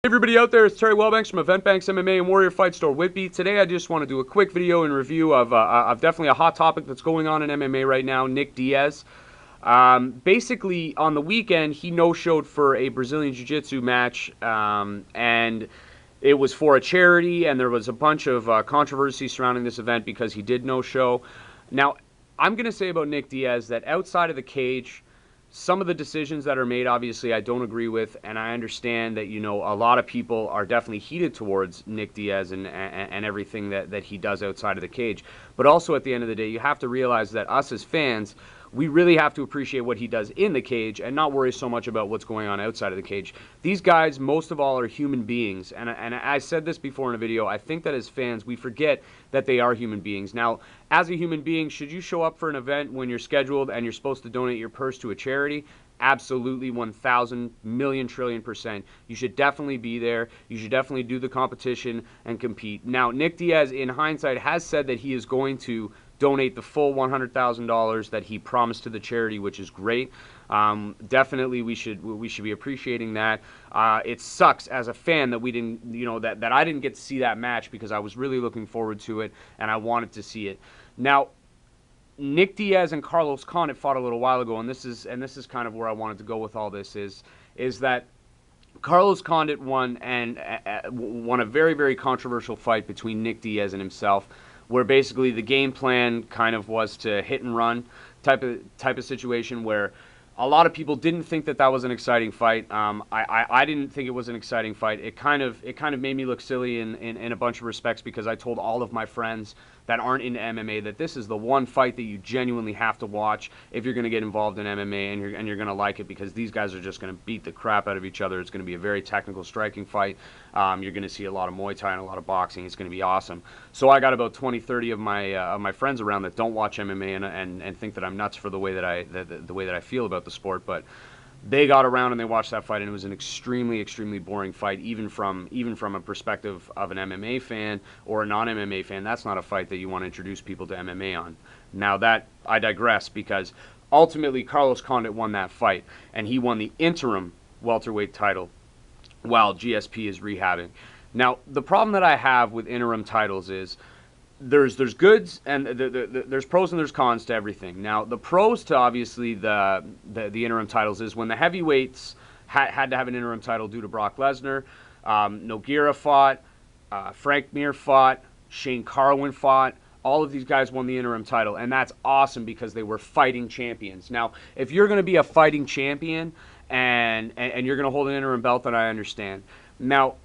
Hey everybody out there, it's Terry Wellbanks from Event Banks MMA and Warrior Fight Store Whitby. Today I just want to do a quick video and review of definitely a hot topic that's going on in MMA right now, Nick Diaz. Basically, on the weekend, he no-showed for a Brazilian Jiu-Jitsu match, and it was for a charity, and there was a bunch of controversy surrounding this event because he did no-show. Now, I'm going to say about Nick Diaz that outside of the cage, some of the decisions that are made, obviously, I don't agree with, and I understand that, you know, a lot of people are definitely heated towards Nick Diaz and everything that he does outside of the cage. But also, at the end of the day, you have to realize that us as fans, we really have to appreciate what he does in the cage and not worry so much about what's going on outside of the cage. These guys, most of all, are human beings. And I said this before in a video, I think that as fans, we forget that they are human beings. Now, as a human being, should you show up for an event when you're scheduled and you're supposed to donate your purse to a charity? Absolutely, 1,000 million trillion %. You should definitely be there. You should definitely do the competition and compete. Now, Nick Diaz, in hindsight, has said that he is going to donate the full $100,000 that he promised to the charity, which is great. Definitely, we should be appreciating that. It sucks as a fan that we didn't, you know, that I didn't get to see that match because I was really looking forward to it and I wanted to see it. Now, Nick Diaz and Carlos Condit fought a little while ago, and this is kind of where I wanted to go with all this is that Carlos Condit won a very, very controversial fight between Nick Diaz and himself, where basically the game plan kind of was to hit and run type of situation where a lot of people didn't think that was an exciting fight. I didn't think it was an exciting fight. It kind of made me look silly in a bunch of respects because I told all of my friends that aren't into MMA that this is the one fight that you genuinely have to watch if you're going to get involved in MMA and you're going to like it, because these guys are just going to beat the crap out of each other. It's going to be a very technical striking fight. You're going to see a lot of Muay Thai and a lot of boxing. It's going to be awesome. So I got about 20, 30 of my friends around that don't watch MMA and think that I'm nuts for the way that I feel about the sport, but they got around and they watched that fight, and it was an extremely, extremely boring fight, even from a perspective of an MMA fan or a non-MMA fan. That's not a fight that you want to introduce people to MMA on. Now that, I digress, because ultimately Carlos Condit won that fight, and he won the interim welterweight title while GSP is rehabbing. Now, the problem that I have with interim titles is there's goods and there's pros and there's cons to everything. Now, the pros to obviously the interim titles is when the heavyweights had to have an interim title due to Brock Lesnar, Nogueira fought, Frank Mir fought, Shane Carwin fought. All of these guys won the interim title, and that's awesome because they were fighting champions. Now, if you're going to be a fighting champion and you're going to hold an interim belt, then I understand. Now,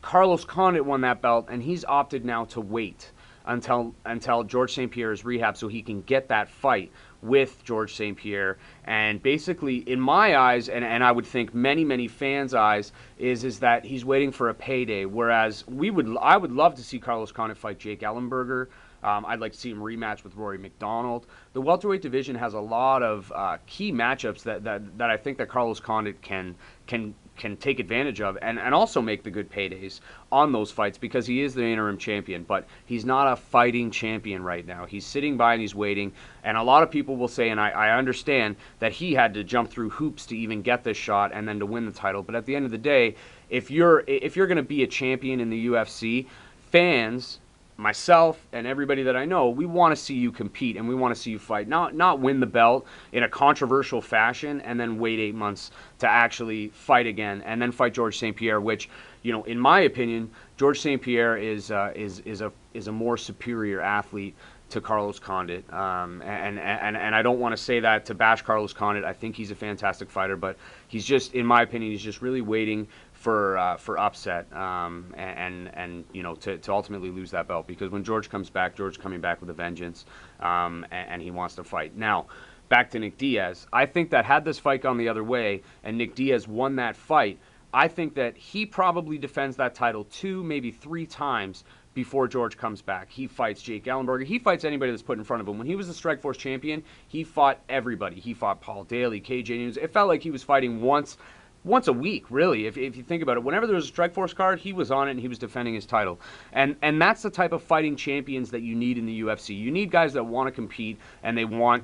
Carlos Condit won that belt, and he's opted now to wait until George St. Pierre is rehabbed so he can get that fight with George St. Pierre. And basically, in my eyes, and I would think many fans' eyes, is that he's waiting for a payday. Whereas I would love to see Carlos Condit fight Jake Ellenberger. I'd like to see him rematch with Rory McDonald. The welterweight division has a lot of key matchups that I think that Carlos Condit can take advantage of and also make the good paydays on those fights, because he is the interim champion, but he's not a fighting champion right now. He's sitting by and he's waiting, and a lot of people will say, and I understand, that he had to jump through hoops to even get this shot and then to win the title. But at the end of the day, if you're going to be a champion in the UFC, fans, myself and everybody that I know, we want to see you compete and we want to see you fight, not win the belt in a controversial fashion and then wait 8 months to actually fight again and then fight George St. Pierre, which, you know, in my opinion, George St. Pierre is a more superior athlete to Carlos Condit, and I don't want to say that to bash Carlos Condit. I think he's a fantastic fighter, but he's just, in my opinion, he's just really waiting for upset and you know, to ultimately lose that belt, because when George comes back, George coming back with a vengeance, and he wants to fight. Now, back to Nick Diaz. I think that had this fight gone the other way and Nick Diaz won that fight, I think that he probably defends that title 2, maybe 3 times before George comes back. He fights Jake Ellenberger. He fights anybody that's put in front of him. When he was the Strikeforce champion, he fought everybody. He fought Paul Daly, KJ News. It felt like he was fighting once once a week, really. If you think about it, whenever there was a Strikeforce card, he was on it and he was defending his title. And that's the type of fighting champions that you need in the UFC. You need guys that want to compete and they want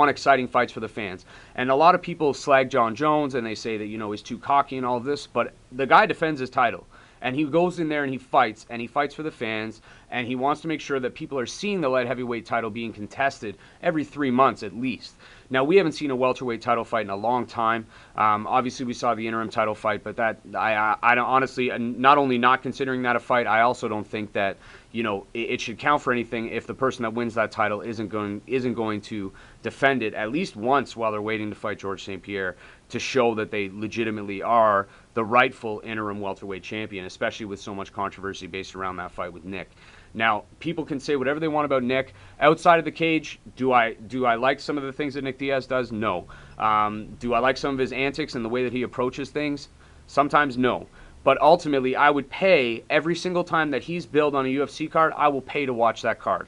exciting fights for the fans. And a lot of people slag John Jones and they say that, you know, he's too cocky and all of this, but the guy defends his title. And he goes in there and he fights for the fans, and he wants to make sure that people are seeing the light heavyweight title being contested every 3 months at least. Now, we haven't seen a welterweight title fight in a long time. Obviously, we saw the interim title fight, but that I don't, honestly, not only not considering that a fight, I also don't think that, you know, it should count for anything if the person that wins that title isn't going to defend it at least once while they're waiting to fight George St. Pierre, to show that they legitimately are the rightful interim welterweight champion, especially with so much controversy based around that fight with Nick. Now, people can say whatever they want about Nick. Outside of the cage, do I like some of the things that Nick Diaz does? No. Do I like some of his antics and the way that he approaches things? Sometimes no. But ultimately, I would pay every single time that he's billed on a UFC card, I will pay to watch that card.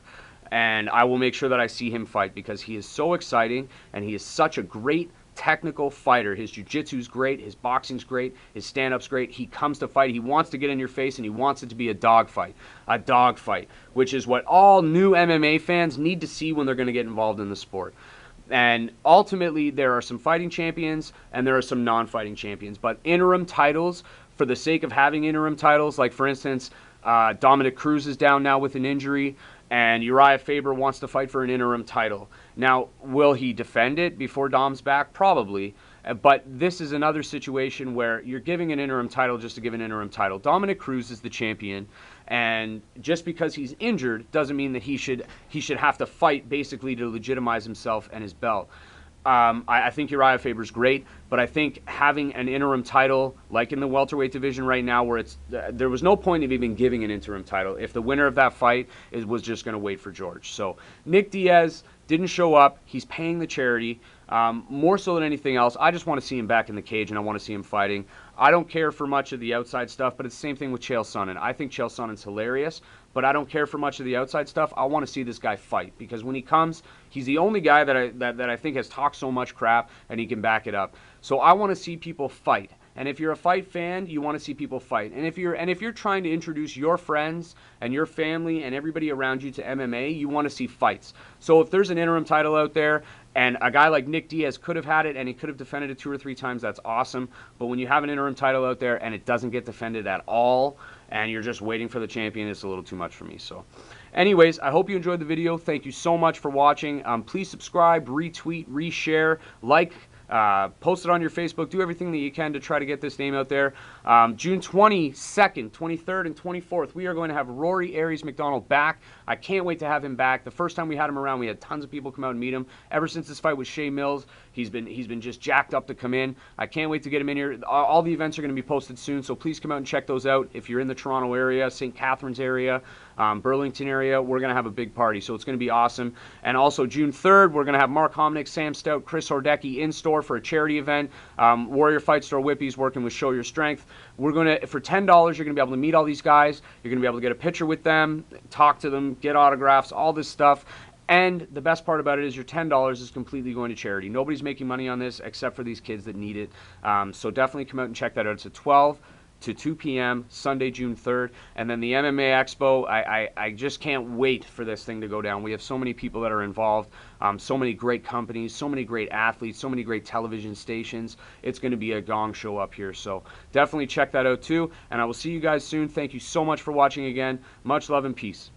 And I will make sure that I see him fight because he is so exciting and he is such a great technical fighter. His jiu-jitsu's great, his boxing's great, his stand-up's great. He comes to fight, he wants to get in your face, and he wants it to be a dogfight, which is what all new MMA fans need to see when they're going to get involved in the sport. And ultimately, there are some fighting champions and there are some non-fighting champions, but interim titles, for the sake of having interim titles, like for instance, Dominic Cruz is down now with an injury, and Uriah Faber wants to fight for an interim title. Now, will he defend it before Dom's back? Probably. But this is another situation where you're giving an interim title just to give an interim title. Dominic Cruz is the champion, and just because he's injured doesn't mean that he should have to fight basically to legitimize himself and his belt. I think Uriah Faber's great, but I think having an interim title, like in the welterweight division right now, where there was no point of even giving an interim title if the winner of that fight was just going to wait for George. So Nick Diaz didn't show up. He's paying the charity. More so than anything else, I just want to see him back in the cage, and I want to see him fighting. I don't care for much of the outside stuff, but it's the same thing with Chael Sonnen. I think Chael Sonnen's hilarious, but I don't care for much of the outside stuff. I want to see this guy fight, because when he comes, he's the only guy that I think has talked so much crap, and he can back it up. So I want to see people fight. And if you're a fight fan, you want to see people fight. And if you're trying to introduce your friends and your family and everybody around you to MMA, you want to see fights. So if there's an interim title out there and a guy like Nick Diaz could have had it and he could have defended it 2 or 3 times, that's awesome. But when you have an interim title out there and it doesn't get defended at all and you're just waiting for the champion, it's a little too much for me. So anyways, I hope you enjoyed the video. Thank you so much for watching. Please subscribe, retweet, reshare, like, post it on your Facebook. Do everything that you can to try to get this name out there. June 22nd, 23rd, and 24th, we are going to have Rory Aries McDonald back. I can't wait to have him back. The first time we had him around, we had tons of people come out and meet him. Ever since this fight with Shea Mills, he's been just jacked up to come in. I can't wait to get him in here. All the events are going to be posted soon, so please come out and check those out. If you're in the Toronto area, St. Catharines area, Burlington area, we're going to have a big party, so it's going to be awesome. And also June 3rd, we're going to have Mark Hominick, Sam Stout, Chris Hordecki in store for a charity event. Warrior Fight Store Whippy's working with Show Your Strength. We're going to, for $10, you're going to be able to meet all these guys. You're going to be able to get a picture with them, talk to them, get autographs, all this stuff. And the best part about it is your $10 is completely going to charity. Nobody's making money on this except for these kids that need it. So definitely come out and check that out. It's at 12 to 2 p.m. Sunday, June 3rd. And then the MMA Expo, I just can't wait for this thing to go down. We have so many people that are involved, so many great companies, so many great athletes, so many great television stations. It's going to be a gong show up here. So definitely check that out too. And I will see you guys soon. Thank you so much for watching again. Much love and peace.